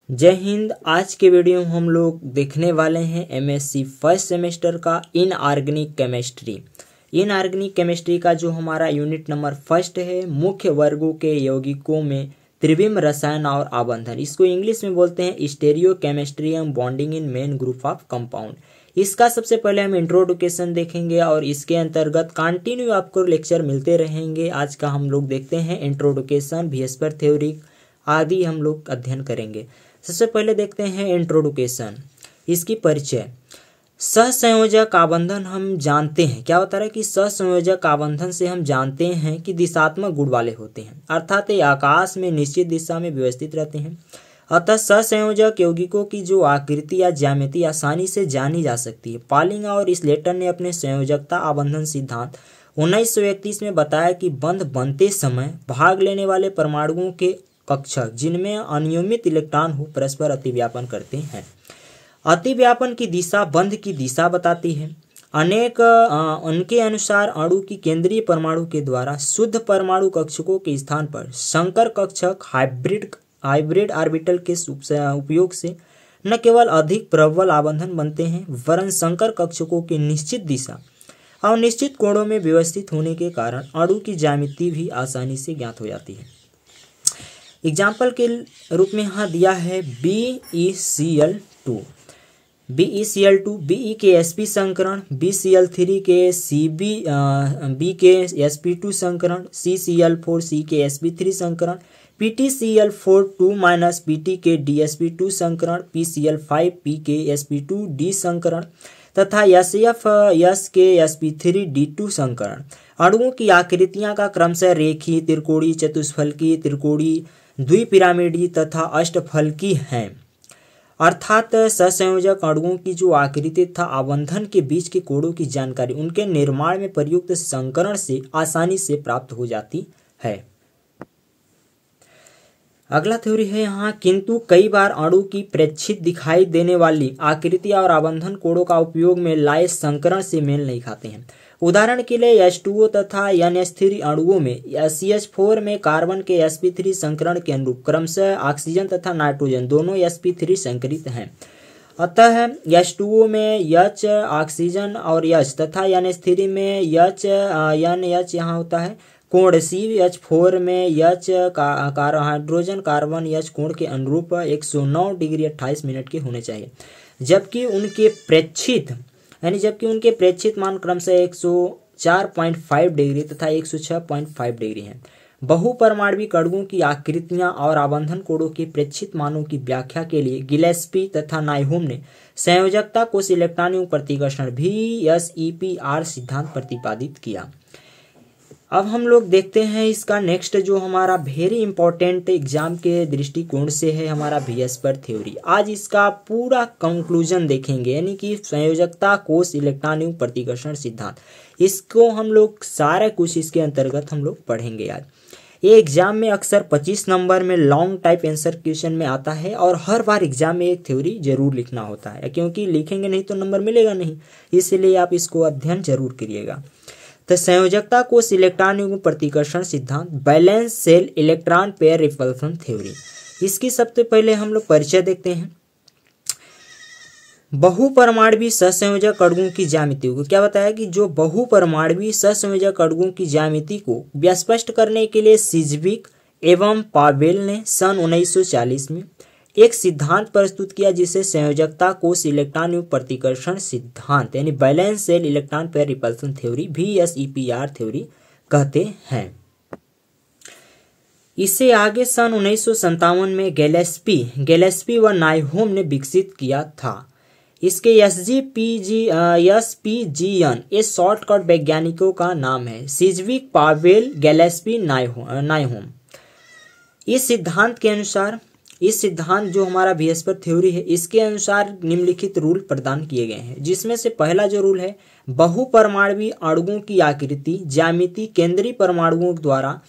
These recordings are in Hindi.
जय हिंद। आज के वीडियो में हम लोग देखने वाले हैं एमएससी फर्स्ट सेमेस्टर का इनऑर्गेनिक केमिस्ट्री। इनऑर्गेनिक केमिस्ट्री का जो हमारा यूनिट नंबर फर्स्ट है, मुख्य वर्गों के यौगिकों में त्रिविम रसायन और आबंधन। इसको इंग्लिश में बोलते हैं stereo chemistry and bonding in main group of compound. इसका सबसे पहले हम इंट्रोडक्शन देखेंगे और इसके अंतर्गत कंटिन्यू आपको लेक्चर मिलते रहेंगे। आज का हम लोग देखते हैं इंट्रोडक्शन, वीएसपर थ्योरी आदि हम लोग अध्ययन करेंगे। सबसे पहले देखते हैं इंट्रोडक्शन, इसकी परिचय। सहसंयोजक आबंधन हम जानते हैं क्या होता है कि सहसंयोजक आबंधन से हम जानते हैं कि दिशात्मक गुण वाले होते हैं, अर्थात ये आकाश में निश्चित दिशा में व्यवस्थित रहते हैं। अतः सहसंयोजक यौगिकों की जो आकृति या ज्यामिति आसानी से जानी जा सकती है। पॉलिंग और स्लेटर ने अपने संयोजकता आबंधन सिद्धांत 1931 में बताया कि बंध बनते समय भाग लेने वाले परमाणुओं के कक्षक जिनमें अनियमित इलेक्ट्रॉन हो परस्पर अतिव्यापन करते हैं। अतिव्यापन की दिशा बंध की दिशा बताती है। उनके अनुसार अणु की केंद्रीय परमाणु के द्वारा शुद्ध परमाणु कक्षकों के स्थान पर संकर कक्षक हाइब्रिड ऑर्बिटल के उपयोग से न केवल अधिक प्रबल आबंधन बनते हैं, वरन संकर कक्षकों की निश्चित दिशा और निश्चित कोणों में व्यवस्थित होने के कारण अणु की ज्यामिति भी आसानी से ज्ञात हो जाती है। एग्जाम्पल के रूप में यहाँ दिया है BeCl2, Be के sp संकरण, BCl3 के B के sp2 संकरण, CCl4 C के sp3 संकरण, PtCl4 2 Pt के dsp2 संकरण, PCl5 P के sp2 D संकरण तथा SF S के sp3 D2 संकरण। अणुओं की आकृतियां का क्रमशः रेखीय, त्रिकोणीय, चतुष्फलकीय, त्रिकोणीय, द्विपिरामिडीय तथा अष्टफलकीय हैं। अर्थात सहसंयोजक अणुओं की जो आकृति तथा आबंधन के बीच के कोणों की जानकारी उनके निर्माण में प्रयुक्त संकरण से आसानी से प्राप्त हो जाती है। अगला थ्योरी है यहाँ, किंतु कई बार अणु की प्रेक्षित दिखाई देने वाली आकृति और आबंधन कोणों का उपयोग में लाए संकरण से मेल नहीं खाते हैं। उदाहरण के लिए H2O तथा NH3 अणुओं में CH4 में कार्बन के sp3 संकरण के अनुरूप क्रमशः ऑक्सीजन तथा नाइट्रोजन दोनों sp3 संकरित हैं। अतः H2O में H ऑक्सीजन और H तथा NH3 में NH यहाँ होता है कोण CH4 में H हाइड्रोजन कार्बन H कोण के अनुरूप 109 डिग्री 28 मिनट के होने चाहिए, जबकि उनके प्रेक्षित मान क्रमशः 104.5 डिग्री तथा 106.5 डिग्री हैं। बहुपरमाणविक अणुओं की आकृतियां और आबंधन कोणों के प्रेक्षित मानों की व्याख्या के लिए गिलेस्पी तथा नाइहोम ने संयोजकता कोष इलेक्ट्रॉन प्रतिकर्षण VSEPR सिद्धांत प्रतिपादित किया। अब हम लोग देखते हैं इसका नेक्स्ट जो हमारा वेरी इंपॉर्टेंट एग्जाम के दृष्टिकोण से है हमारा वीएसपर थ्योरी। आज इसका पूरा कंक्लूजन देखेंगे, यानी कि संयोजकता कोष इलेक्ट्रॉन प्रतिकर्षण सिद्धांत। इसको हम लोग सारा कुछ इसके अंतर्गत हम लोग पढ़ेंगे आज। ये एग्जाम में अक्सर 25 नंबर में लॉन्ग टाइप आंसर क्वेश्चन में आता है और हर बार एग्जाम में एक थ्योरी जरूर लिखना होता है, क्योंकि लिखेंगे नहीं तो नंबर मिलेगा नहीं, इसलिए आप इसको अध्ययन जरूर करिएगा। तो संयोजकता कोष इलेक्ट्रॉन प्रतिकर्षण सिद्धांत, balance cell electron pair repulsion theory. इसकी सबसे पहले हम लोग परिचय देखते हैं। बहुपरमाणुवी सहसंयोजक अणुओं की ज्यामिति को क्या बताया कि जो बहुपरमाणुवी सहसंयोजक अणुओं की ज्यामिति को स्पष्ट करने के लिए सिजविक एवं पावेल ने सन 1940 में एक सिद्धांत प्रस्तुत किया, जिसे संयोजकता कोष इलेक्ट्रॉन प्रतिकर्षण सिद्धांत यानी balance cell electron pair repulsion theory VSEPR theory कहते हैं। इसे आगे सन 1957 में गैलेस्पी व नाइहोम ने विकसित किया था। इसके SPGN ये शॉर्टकट वैज्ञानिकों का नाम है, सिजविक, पावेल, गैलेस्पी, नाइहोम। इस सिद्धांत जो हमारा वीएसपर थ्योरी है, इसके अनुसार निम्नलिखित रूल प्रदान किए गए हैं, जिसमें से पहला जो रूल है, बहुपरमाणुवी अणुओं की आकृति ज्यामिति केंद्रीय परमाणुओं द्वारा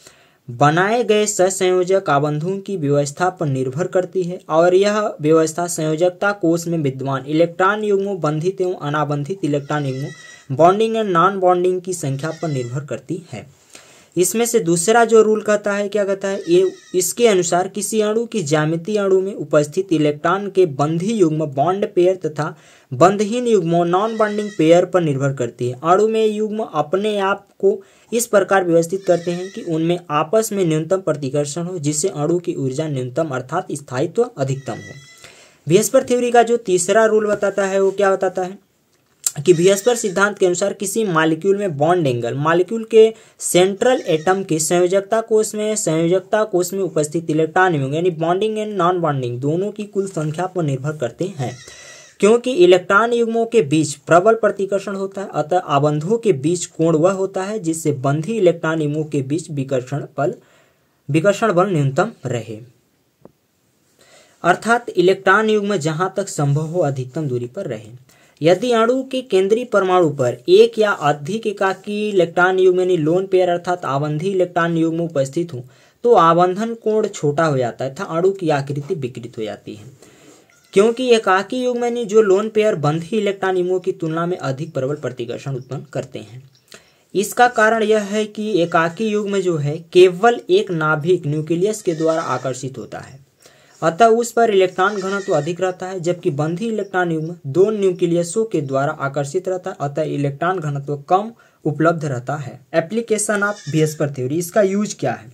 बनाए गए सहसंयोजक आबंधों की व्यवस्था पर निर्भर करती है और यह व्यवस्था संयोजकता कोष में विद्यमान इलेक्ट्रॉन युग्मों, बंधित एवं अनाबंधित इलेक्ट्रॉन युग्मों, बॉन्डिंग एंड नॉन बॉन्डिंग की संख्या पर निर्भर करती है। इसमें से दूसरा जो रूल कहता है, क्या कहता है, ये इसके अनुसार किसी अणु की ज्यामितीय अणु में उपस्थित इलेक्ट्रॉन के बंधी युग्म बॉन्ड पेयर तथा बंधहीन युग्मों नॉन बॉन्डिंग पेयर पर निर्भर करती है। अणु में युग्म अपने आप को इस प्रकार व्यवस्थित करते हैं कि उनमें आपस में न्यूनतम प्रतिकर्षण हो, जिससे अणु की ऊर्जा न्यूनतम अर्थात स्थायित्व अधिकतम हो। वियस्पर थ्योरी का जो तीसरा रूल बताता है वो क्या बताता है कि वियस्पर सिद्धांत के अनुसार किसी मॉलिक्यूल में बॉन्ड एंगल मॉलिक्यूल के सेंट्रल एटम के संयोजकता कोष में उपस्थित इलेक्ट्रॉन युग्म यानी बॉन्डिंग एंड नॉन बॉन्डिंग दोनों की कुल संख्या पर निर्भर करते हैं। क्योंकि इलेक्ट्रॉन युग्मों के बीच प्रबल प्रतिकर्षण होता है, अतः आबंधों के बीच कोण वह होता है जिससे बंधी इलेक्ट्रॉन युग्मों के बीच विकर्षण बल न्यूनतम रहे, अर्थात इलेक्ट्रॉन युग्म जहां तक संभव हो अधिकतम दूरी पर रहे। यदि अणु के केंद्रीय परमाणु पर एक या अधिक एकाकी इलेक्ट्रॉन युग्म यानी लोन पेयर अर्थात आबंधी इलेक्ट्रॉन युग्म उपस्थित हो तो आबंधन कोण छोटा हो जाता है तथा अणु की आकृति विकृत हो जाती है। क्योंकि एकाकी युग्म यानी जो लोन पेयर बंधी इलेक्ट्रॉन युग्मों की तुलना में अधिक प्रबल प्रतिकर्षण उत्पन्न करते हैं। इसका कारण यह है कि एकाकी युग्म जो है केवल एक नाभिक न्यूक्लियस के द्वारा आकर्षित होता है, अतः उस पर इलेक्ट्रॉन घनत्व अधिक रहता है, जबकि बंधी इलेक्ट्रॉन युग्म दो न्यूक्लियसों के द्वारा आकर्षित रहता है, अतः इलेक्ट्रॉन घनत्व कम उपलब्ध रहता है। एप्लीकेशन ऑफ वियस्पर थ्योरी, इसका यूज क्या है?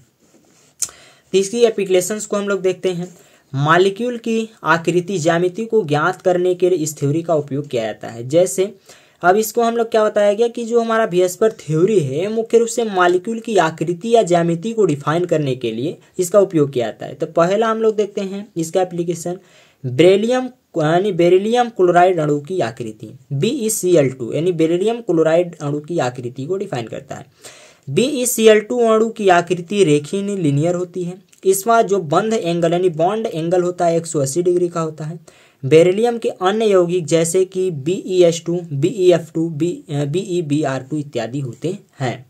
तीसरी एप्लीकेशंस को हम लोग देखते हैं। मॉलिक्यूल की आकृति ज्यामिति को ज्ञात करने के लिए इस थ्योरी का उपयोग किया जाता है। जैसे अब इसको हम लोग क्या बताया गया कि जो हमारा वियस्पर थ्योरी है मुख्य रूप से मॉलिक्यूल की आकृति या ज्यामिति को डिफाइन करने के लिए इसका उपयोग किया जाता है। तो पहला हम लोग देखते हैं इसका एप्लीकेशन, बेरिलियम क्लोराइड अणु की आकृति BeCl2 यानी बेरिलियम क्लोराइड अणु की आकृति को डिफाइन करता है। BeCl2 अणु की आकृति रेखीय लीनियर होती है। इसमें जो बंध एंगल यानी बॉन्ड एंगल होता है 180 डिग्री का होता है। बेरिलियम के अन्य यौगिक जैसे कि BeH2, BeF2, BeBr2 इत्यादि होते हैं।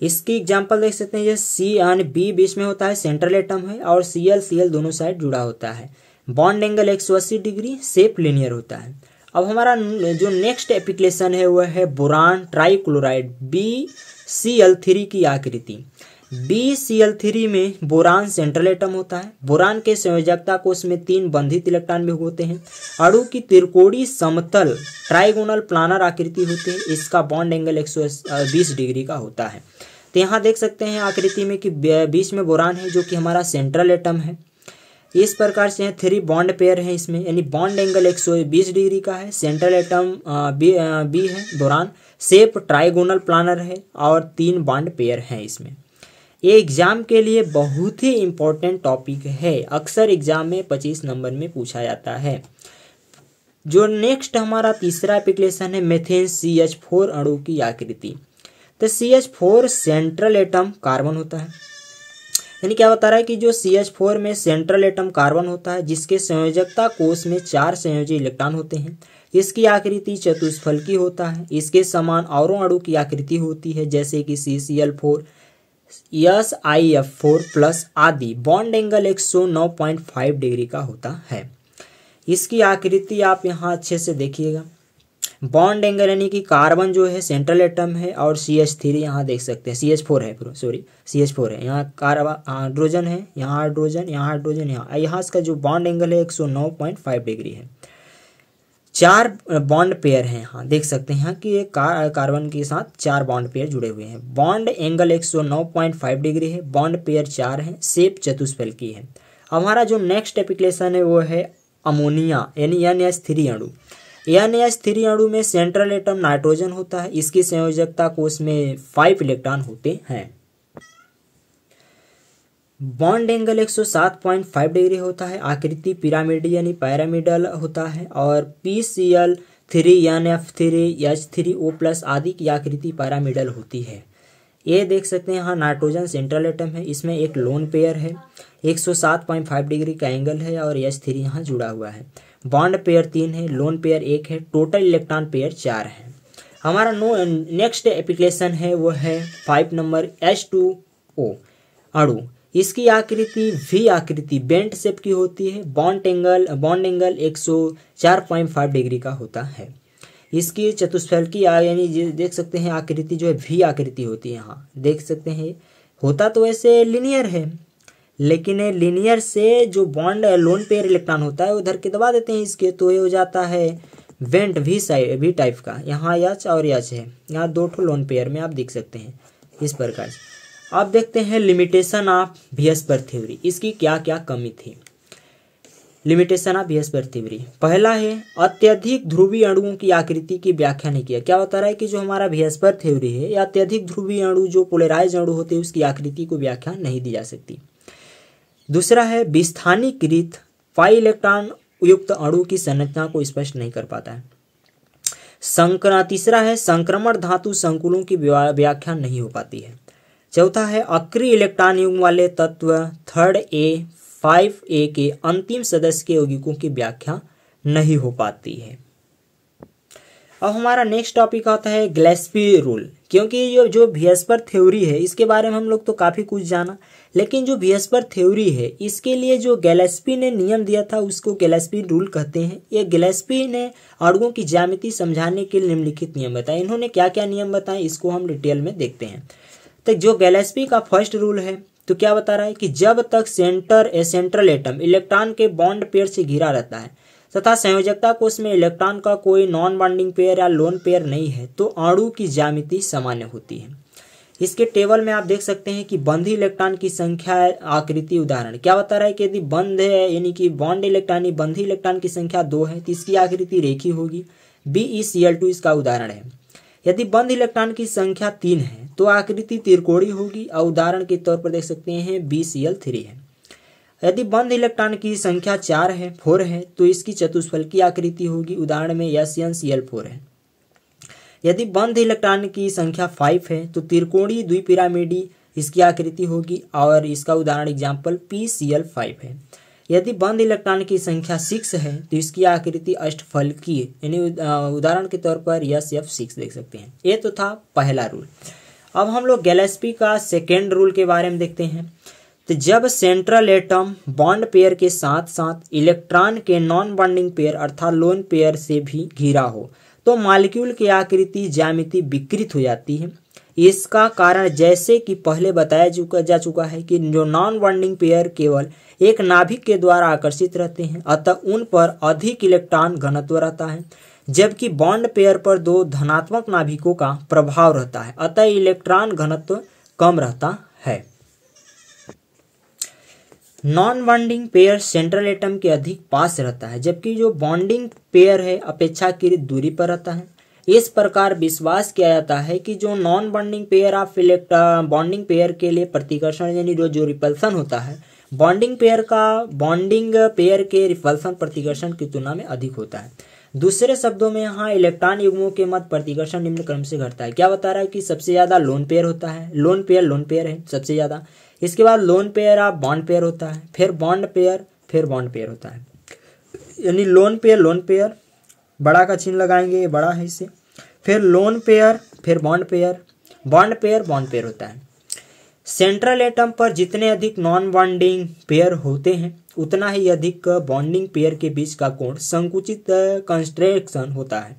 इसकी एग्जांपल देख सकते हैं, जैसे C यानी B बीच में होता है, सेंट्रल एटम है, और Cl दोनों साइड जुड़ा होता है। Bond angle 180 degree, shape linear होता है। अब हमारा जो नेक्स्ट एप्लीकेशन है वह है बोरान ट्राइक्लोराइड BeCl3 की आकृति। BeCl3 में बोरान सेंट्रल एटम होता है। बोरान के संयोजकता कोष में 3 बंधित इलेक्ट्रॉन भी होते हैं। अणु की त्रिकोणीय समतल ट्राइगोनल प्लानर आकृति होती है। इसका बॉन्ड एंगल 120 डिग्री का होता है। तो यहाँ देख सकते हैं आकृति में कि बीच में बोरान है जो कि हमारा सेंट्रल एटम है। इस प्रकार से 3 बॉन्ड पेयर है इसमें, यानी बॉन्ड एंगल 120 डिग्री का है। सेंट्रल एटम बी है, बोरान, शेप ट्राइगोनल प्लानर है और 3 बॉन्ड पेयर हैं इसमें। ये एग्जाम के लिए बहुत ही इंपॉर्टेंट टॉपिक है, अक्सर एग्जाम में 25 नंबर में पूछा जाता है। जो नेक्स्ट हमारा तीसरा एप्लीकेशन है मेथेन CH4 अणु की आकृति। तो CH4 सेंट्रल एटम कार्बन होता है, यानी क्या बता रहा है कि जो CH4 में सेंट्रल एटम कार्बन होता है जिसके संयोजकता कोष में 4 संयोजी इलेक्ट्रॉन होते हैं। इसकी आकृति चतुष्फलकी होता है। इसके समान औरों अणु की आकृति होती है जैसे कि CCl4, SiF4 प्लस आदि। बॉन्ड एंगल 109.5 डिग्री का होता है। इसकी आकृति आप यहाँ अच्छे से देखिएगा। बॉन्ड एंगल यानी कि कार्बन जो है सेंट्रल एटम है और CH3 यहाँ देख सकते हैं, CH4 है, CH4 है। यहाँ कार्बन हाइड्रोजन है, यहाँ हाइड्रोजन, यहाँ हाइड्रोजन, यहाँ इसका जो बॉन्ड एंगल है 109.5 डिग्री है। 4 बॉन्ड पेयर हैं, यहाँ देख सकते हैं कि एक कार्बन के साथ 4 बॉन्ड पेयर जुड़े हुए हैं। बॉन्ड एंगल 109.5 डिग्री है, बॉन्ड पेयर 4 है, शेप चतुष्फलकी है। हमारा जो नेक्स्ट एप्लीकेशन है वो है अमोनिया यानी NH3 अणु। NH3 अणु में सेंट्रल एटम नाइट्रोजन होता है। इसकी संयोजकता कोष में 5 इलेक्ट्रॉन होते हैं। बॉन्ड एंगल 107.5 डिग्री होता है। आकृति पिरामिड यानी पैरामिडल होता है और PCl3, NF3, H3O प्लस आदि की आकृति पैरामिडल होती है। ये देख सकते हैं यहाँ नाइट्रोजन सेंट्रल एटम है, इसमें एक लोन पेयर है, 107.5 डिग्री का एंगल है और H3 यहाँ जुड़ा हुआ है। बॉन्ड पेयर 3 है, लोन पेयर 1 है, टोटल इलेक्ट्रॉन पेयर 4 है। हमारा नेक्स्ट एप्लीकेशन है वो है 5 नंबर H2O अणु। इसकी आकृति V आकृति बेंट शेप की होती है। बॉन्ड एंगल 104.5 डिग्री का होता है। इसकी चतुष्फलकी यानी देख सकते हैं आकृति जो है V आकृति होती है। यहाँ देख सकते हैं, होता तो वैसे लिनियर है, लेकिन लिनियर से जो बॉन्ड लोन पेयर इलेक्ट्रॉन होता है उधर के दबा देते हैं इसके, तो ये हो जाता है वेंट V टाइप का। यहाँ H और H है, यहाँ दो ठो लोन पेयर में आप देख सकते हैं इस प्रकार से। अब देखते हैं लिमिटेशन ऑफ वियस्पर थ्योरी, इसकी क्या क्या कमी थी। लिमिटेशन ऑफ वियस्पर थ्योरी, पहला है अत्यधिक ध्रुवीय अणुओं की आकृति की व्याख्या नहीं किया। क्या बता रहा है कि जो हमारा वियस्पर थ्योरी है या अत्यधिक ध्रुवीय अणु जो पोलराइज अणु होते हैं उसकी आकृति को व्याख्या नहीं दी जा सकती। दूसरा है विस्थानीकृत पाई इलेक्ट्रॉन युक्त अणु की संरचना को स्पष्ट नहीं कर पाता है। तीसरा है संक्रमण धातु संकुलों की व्याख्या नहीं हो पाती है। चौथा है अक्रिय इलेक्ट्रॉन युग्म वाले तत्व 3A 5A के अंतिम सदस्य के यौगिकों की व्याख्या नहीं हो पाती है। अब हमारा नेक्स्ट टॉपिक आता है गिलेस्पी रूल, क्योंकि ये जो वियस्पर थ्योरी है इसके बारे में हम लोग तो काफ़ी कुछ जाना, लेकिन जो वियस्पर थ्योरी है इसके लिए जो गिलेस्पी ने नियम दिया था उसको गिलेस्पी रूल कहते हैं। ये गिलेस्पी ने अणुओं की ज्यामिति समझाने के लिए निम्नलिखित नियम बताए। इन्होंने क्या क्या नियम बताए इसको हम डिटेल में देखते हैं। तो जो गिलेस्पी का फर्स्ट रूल है तो क्या बता रहा है कि जब तक सेंट्रल एटम इलेक्ट्रॉन के बॉन्ड पेयर से घिरा रहता है तथा संयोजकता कोष में इलेक्ट्रॉन का कोई नॉन बॉन्डिंग पेयर या लोन पेयर नहीं है तो अणु की ज्यामिति सामान्य होती है। इसके टेबल में आप देख सकते हैं कि बंधी इलेक्ट्रॉन की संख्या आकृति उदाहरण क्या बता रहा है कि यदि बंध है यानी कि बॉन्ड इलेक्ट्रॉन बंधी इलेक्ट्रॉन की संख्या 2 है तो इसकी आकृति रेखी होगी। BeCl2 इसका उदाहरण है। यदि बंध इलेक्ट्रॉन की संख्या 3 है तो आकृति त्रिकोणीय होगी और उदाहरण के तौर पर देख सकते हैं BeCl3 है। यदि बंध इलेक्ट्रॉन की संख्या 4 है तो इसकी चतुष्फलकी आकृति होगी, उदाहरण में SnCl4 है। यदि बंध इलेक्ट्रॉन की संख्या 5 है तो त्रिकोणीय द्विपिरामिडी इसकी आकृति होगी और इसका उदाहरण एग्जाम्पल PCl5 है। यदि बंध इलेक्ट्रॉन की संख्या 6 है तो इसकी आकृति अष्टफलकीय यानी उदाहरण के तौर पर SF6 देख सकते हैं। ये तो था पहला रूल। अब हम लोग गिलेस्पी का सेकेंड रूल के बारे में देखते हैं। तो जब सेंट्रल एटम बॉन्ड पेयर के साथ साथ इलेक्ट्रॉन के नॉन बॉन्डिंग पेयर अर्थात लोन पेयर से भी घिरा हो तो मॉलिक्यूल की आकृति ज्यामिति विकृत हो जाती है। इसका कारण जैसे कि पहले बताया जा चुका है कि जो नॉन बॉन्डिंग पेयर केवल एक नाभिक के द्वारा आकर्षित रहते हैं, अतः उन पर अधिक इलेक्ट्रॉन घनत्व रहता है, जबकि बॉन्ड पेयर पर 2 धनात्मक नाभिकों का प्रभाव रहता है, अतः इलेक्ट्रॉन घनत्व कम रहता है। Non bonding pair central atom के अधिक पास रहता है, जबकि जो बॉन्डिंग पेयर है अपेक्षाकृत दूरी पर रहता है। इस प्रकार विश्वास किया जाता है कि जो non bonding pair of bonding pair के लिए प्रतिकर्षण यानी जो रिपल्सन होता है बॉन्डिंग पेयर के रिपल्सन प्रतिकर्षण की तुलना में अधिक होता है। दूसरे शब्दों में यहाँ इलेक्ट्रॉन युग्मों के मध्य प्रतिकर्षण निम्न क्रम से घटता है। क्या बता रहा है कि सबसे ज्यादा लोन पेयर होता है, लोन पेयर है सबसे ज्यादा, इसके बाद lone pair of bond pair होता है, फिर बॉन्ड पेयर होता है, यानी लोन पेयर बड़ा का चिन्ह लगाएंगे, ये बड़ा है इससे, फिर लोन पेयर, फिर बॉन्ड पेयर होता है। सेंट्रल एटम पर जितने अधिक नॉन बॉन्डिंग पेयर होते हैं उतना ही अधिक बॉन्डिंग पेयर के बीच का कोण संकुचित कंस्ट्रेक्शन होता है।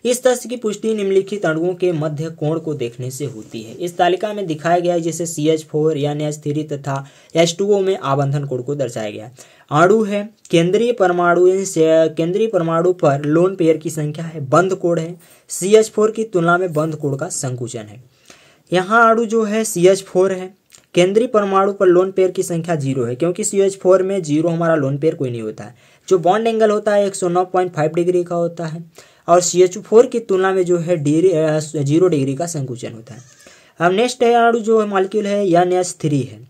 इस तथ्य की पुष्टि निम्नलिखित अणुओं के मध्य कोण को देखने से होती है। इस तालिका में दिखाया गया है जैसे CH4 या NH3 तथा H2O में आबंधन कोण को दर्शाया गया है। अणु है केंद्रीय परमाणु पर लोन पेयर की संख्या है, बंध कोण है, CH4 की तुलना में बंध कोण का संकुचन है। यहाँ अणु जो है CH4 है, केंद्रीय परमाणु पर लोन पेयर की संख्या 0 है, क्योंकि CH4 में 0 हमारा लोन पेयर कोई नहीं होता है। जो बॉन्ड एंगल होता है 109.5 डिग्री का होता है और CH4 की तुलना में जो है 0 डिग्री का संकुचन होता है। अब नेक्स्ट है अणु जो मॉलिक्यूल है NH3 है।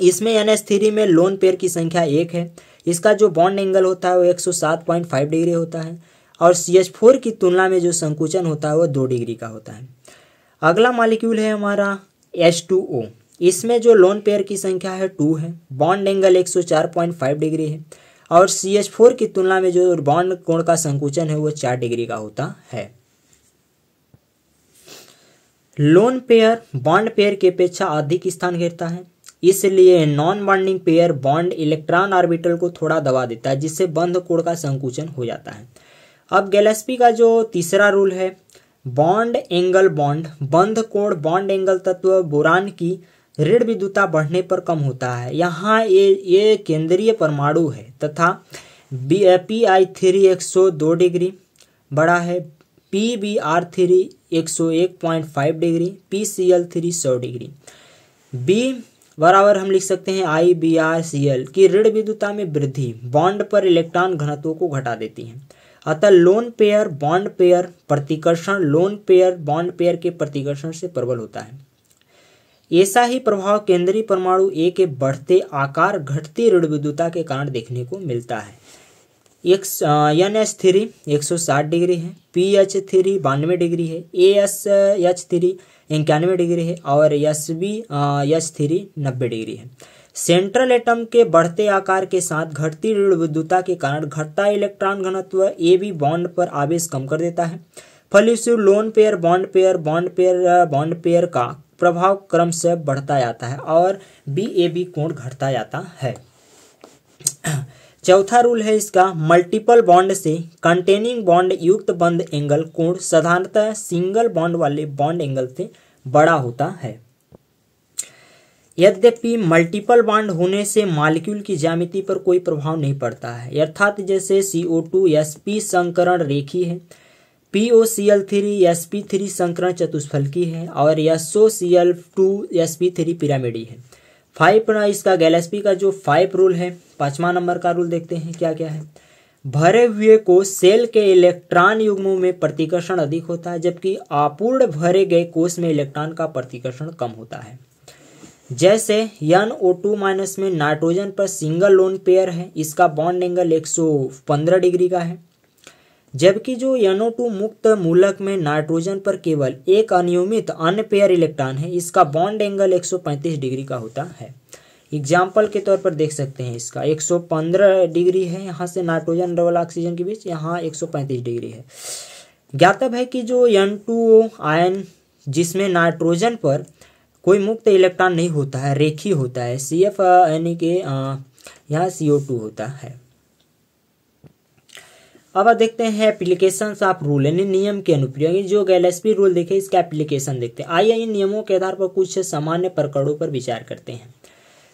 इसमें NH3 में लोन पेयर की संख्या 1 है, इसका जो बॉन्ड एंगल होता है वो 107.5 डिग्री होता है और CH4 की तुलना में जो संकुचन होता है वो 2 डिग्री का होता है। अगला मॉलिक्यूल है हमारा H2O। इसमें जो लोन पेयर की संख्या है 2 है, बॉन्ड एंगल 104.5 डिग्री है और CH4 की तुलना में जो बॉन्ड कोण का संकुचन है वो 4 डिग्री का होता है। लोन पेयर बॉन्ड पेयर की अपेक्षा अधिक स्थान घेरता है, इसलिए non bonding pair bond electron orbital को थोड़ा दबा देता है, जिससे बंध कोण का संकुचन हो जाता है। अब गैलेस्पी का जो तीसरा रूल है, बॉन्ड एंगल बॉन्ड, बंध कोण बॉन्ड एंगल तत्व बोरान की ऋण विद्युता बढ़ने पर कम होता है। यहाँ ये केंद्रीय परमाणु है तथा PI3 102 डिग्री बड़ा है, PBr3 101.5 degree, PCl3 100 degree. B बराबर हम लिख सकते हैं IBrCl की ऋण विद्युता में वृद्धि बॉन्ड पर इलेक्ट्रॉन घनत्व को घटा देती है। अतः लोन पेयर बॉन्ड पेयर प्रतिकर्षण लोन पेयर बॉन्ड पेयर के प्रतिकर्षण से प्रबल होता है। ऐसा ही प्रभाव केंद्रीय परमाणु A के बढ़ते आकार घटती ऋण विद्युता के कारण देखने को मिलता है। NH3 160 डिग्री है, PH3 92 डिग्री है, ASH3 91 डिग्री है और SBH3 90 डिग्री है। सेंट्रल एटम के बढ़ते आकार के साथ घटती ऋण विद्युता के कारण घटता इलेक्ट्रॉन घनत्व AB बॉन्ड पर आवेश कम कर देता है। फलस्वरूप lone pair bond pair bond pair bond pair का प्रभाव क्रम से बढ़ता जाता है और BAB कोण घटता जाता है। चौथा रूल है इसका, मल्टीपल बॉन्ड से कंटेनिंग बॉन्ड युक्त बंध एंगल कोण साधारणतः सिंगल बॉन्ड वाले बॉन्ड एंगल से बड़ा होता है। यद्यपि मल्टीपल बॉन्ड होने से मॉलिक्यूल की ज्यामिति पर कोई प्रभाव नहीं पड़ता है, अर्थात जैसे CO2sp संकरण रेखीय है, POCl3 sp3 संकरण चतुष्फलकी है और SOCl2 sp3 पिरामिडी है। 5 इसका गैलेस्पी का जो 5 रूल है, 5वां नंबर का रूल देखते हैं क्या क्या है। भरे हुए कोश सेल के इलेक्ट्रॉन युग्मों में प्रतिकर्षण अधिक होता है, जबकि अपूर्ण भरे गए कोश में इलेक्ट्रॉन का प्रतिकर्षण कम होता है। जैसे NO2- में नाइट्रोजन पर सिंगल लोन पेयर है, इसका बॉन्ड एंगल 115 डिग्री का है, जबकि जो NO2 मुक्त मूलक में नाइट्रोजन पर केवल एक अनियमित अनपेयर इलेक्ट्रॉन है, इसका बॉन्ड एंगल 135 डिग्री का होता है। एग्जाम्पल के तौर पर देख सकते हैं, इसका 115 डिग्री है यहाँ से नाइट्रोजन डबल ऑक्सीजन के बीच, यहाँ 135 डिग्री है। ज्ञातव्य है कि जो N2O आयन जिसमें नाइट्रोजन पर कोई मुक्त इलेक्ट्रॉन नहीं होता है, रेखीय होता है, CF यानी कि यहाँ CO2 होता है। अब देखते हैं एप्लीकेशंस ऑफ रूल यानी नियम के अनुप्रयोग। जो गैलेस्पी रूल देखे इसका एप्लीकेशन देखते हैं। आइए इन नियमों के आधार पर कुछ सामान्य प्रकरणों पर विचार करते हैं।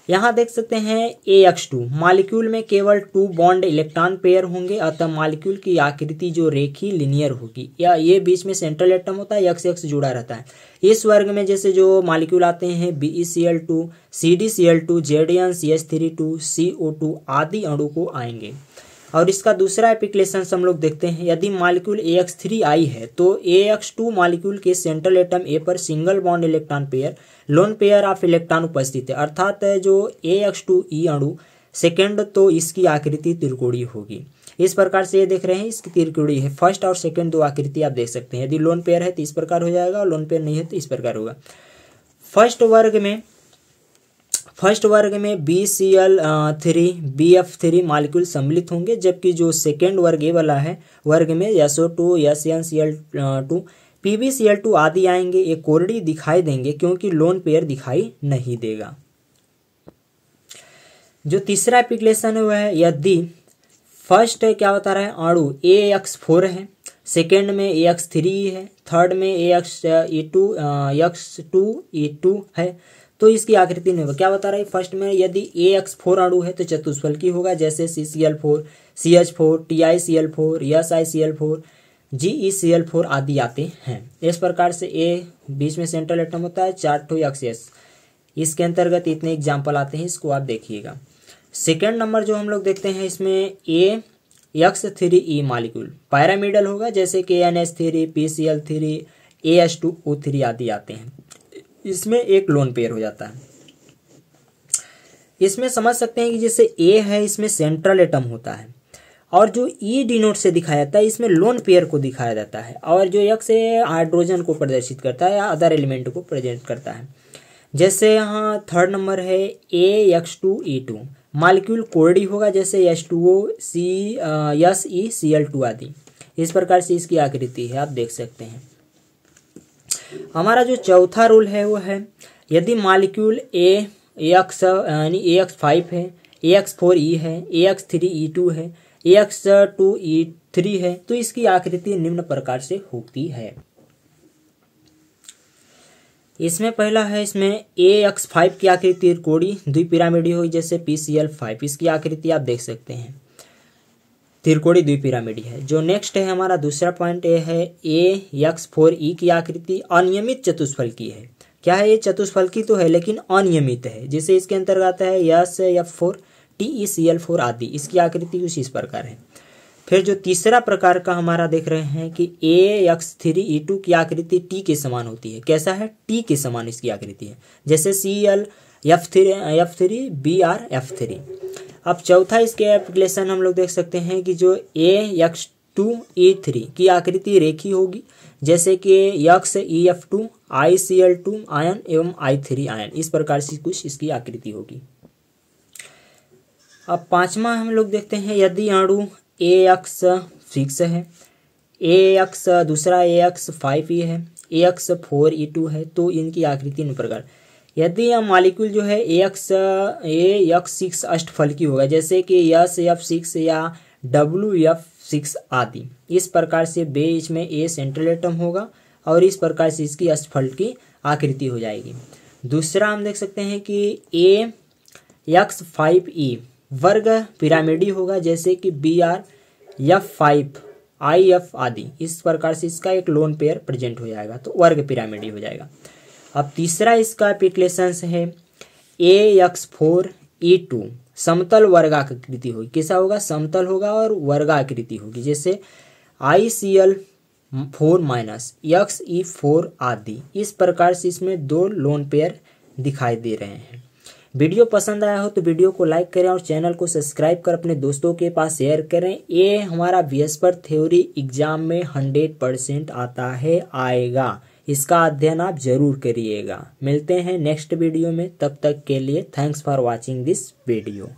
यहाँ देख सकते हैं AX2 मॉलिक्यूल में केवल 2 बॉन्ड इलेक्ट्रॉन पेयर होंगे, अतः मॉलिक्यूल की आकृति जो रेखीय लिनियर होगी, या ये बीच में सेंट्रल एटम होता है, X जुड़ा रहता है। इस वर्ग में जैसे जो मॉलिक्यूल आते हैं BeCl2 CdCl2 Zn CH3 CO2 आदि अणु को आएंगे। और इसका दूसरा एप्लीकेशन हम लोग देखते हैं। यदि मॉलिक्यूल AX3I है तो AX2 मॉलिक्यूल के सेंट्रल एटम A पर single bond electron pair lone pair of electron उपस्थित है, अर्थात जो AX2E अणु सेकेंड, तो इसकी आकृति त्रिकोणीय होगी। इस प्रकार से ये देख रहे हैं इसकी त्रिकोणीय है। फर्स्ट और सेकेंड दो आकृति आप देख सकते हैं। यदि लोन पेयर है तो इस प्रकार हो जाएगा और लोन पेयर नहीं है तो इस प्रकार होगा। फर्स्ट वर्ग में BCl3 BF3 मॉलिक्यूल सम्मिलित होंगे, जबकि जो सेकेंड वर्ग ए वाला है वर्ग में SO2 SnCl2 PbCl2 आदि आएंगे। ये कोरडी दिखाई देंगे क्योंकि लोन पेयर दिखाई नहीं देगा। जो तीसरा एप्लीकेशन है वह है, यदि फर्स्ट क्या बता रहा है अणु AX4 है, सेकेंड में AX3 है, थर्ड में X2E2 है, तो इसकी आकृति नहीं होगा। क्या बता रहा है फर्स्ट में, यदि AX4 अणु है तो चतुष्फलकी होगा, जैसे CCl4 CH4 TiCl4 SiCl4 GeCl4 आदि आते हैं। इस प्रकार से A बीच में सेंट्रल एटम होता है, 4 एक्सेस। इसके अंतर्गत इतने एग्जाम्पल आते हैं, इसको आप देखिएगा। सेकेंड नंबर जो हम लोग देखते हैं इसमें AX3E मॉलिक्यूल पैरामिडल होगा, जैसे कि NH3 PCl3 AH2O3 आदि आते हैं। इसमें एक लोन पेयर हो जाता है। इसमें समझ सकते हैं कि जैसे A है इसमें सेंट्रल एटम होता है और जो E डिनोट से दिखाया जाता है इसमें लोन पेयर को दिखाया जाता है, और जो X है हाइड्रोजन को प्रदर्शित करता है या अदर एलिमेंट को प्रेजेंट करता है। जैसे यहाँ थर्ड नंबर है AX2E2 मॉलिक्यूल कोरडी होगा, जैसे H2O SeCl2 आदि। इस प्रकार से इसकी आकृति है, आप देख सकते हैं। हमारा जो चौथा रूल है वो है, यदि मॉलिक्यूल AX यानी AX5 है, AX4E है, AX3E2 है, AX2E3 है तो इसकी आकृति निम्न प्रकार से होती है। इसमें पहला है, इसमें AX5 की आकृति त्रिकोणीय द्विपिरामिडीय हुई, जैसे PCl5, इसकी आकृति आप देख सकते हैं त्रिकोणीय द्विपिरामिडीय है। जो नेक्स्ट है हमारा दूसरा पॉइंट ये है AX4E की आकृति अनियमित चतुष्फलकी है। क्या है ये? चतुष्फलकी तो है लेकिन अनियमित है, जैसे इसके अंतर्गत है SF4 TeCl4 आदि, इसकी आकृति कुछ इस प्रकार है। फिर जो तीसरा प्रकार का हमारा देख रहे हैं कि AX3E2 की आकृति T के समान होती है। कैसा है? T के समान इसकी आकृति है, जैसे ClF3BrF3। अब चौथा इसके एप्लीकेशन हम लोग देख सकते हैं कि जो AX2E3 की आकृति रेखीय होगी, जैसे कि XeF2 ICl2 आयन एवं I3 आयन, इस प्रकार से कुछ इसकी आकृति होगी। अब पांचवा हम लोग देखते हैं, यदि अणु AX6 है, दूसरा AX5E है, AX4E2 है, तो इनकी आकृति इस प्रकार। यदि यह मॉलिक्यूल जो है AX6 अष्टफलकी होगा, जैसे कि SF6 या WF6 आदि, इस प्रकार से बीच में A सेंट्रल एटम होगा और इस प्रकार से इसकी अष्टफलकी आकृति हो जाएगी। दूसरा हम देख सकते हैं कि AX5E वर्ग पिरामिडीय होगा, जैसे कि BrF5 IF आदि, इस प्रकार से इसका एक लोन पेयर प्रेजेंट हो जाएगा तो वर्ग पिरामिडीय हो जाएगा। अब तीसरा इसका एप्लीकेशन है AX4E2 समतल वर्गाकृति होगी। कैसा होगा? समतल होगा और वर्गाकृति होगी, जैसे ICl4 XE4 आदि, इस प्रकार से इसमें दो लोन पेयर दिखाई दे रहे हैं। वीडियो पसंद आया हो तो वीडियो को लाइक करें और चैनल को सब्सक्राइब कर अपने दोस्तों के पास शेयर करें। ये हमारा बृहस्पति थ्योरी एग्जाम में 100% आता है, आएगा, इसका अध्ययन आप जरूर करिएगा। मिलते हैं नेक्स्ट वीडियो में, तब तक के लिए thanks for watching this video.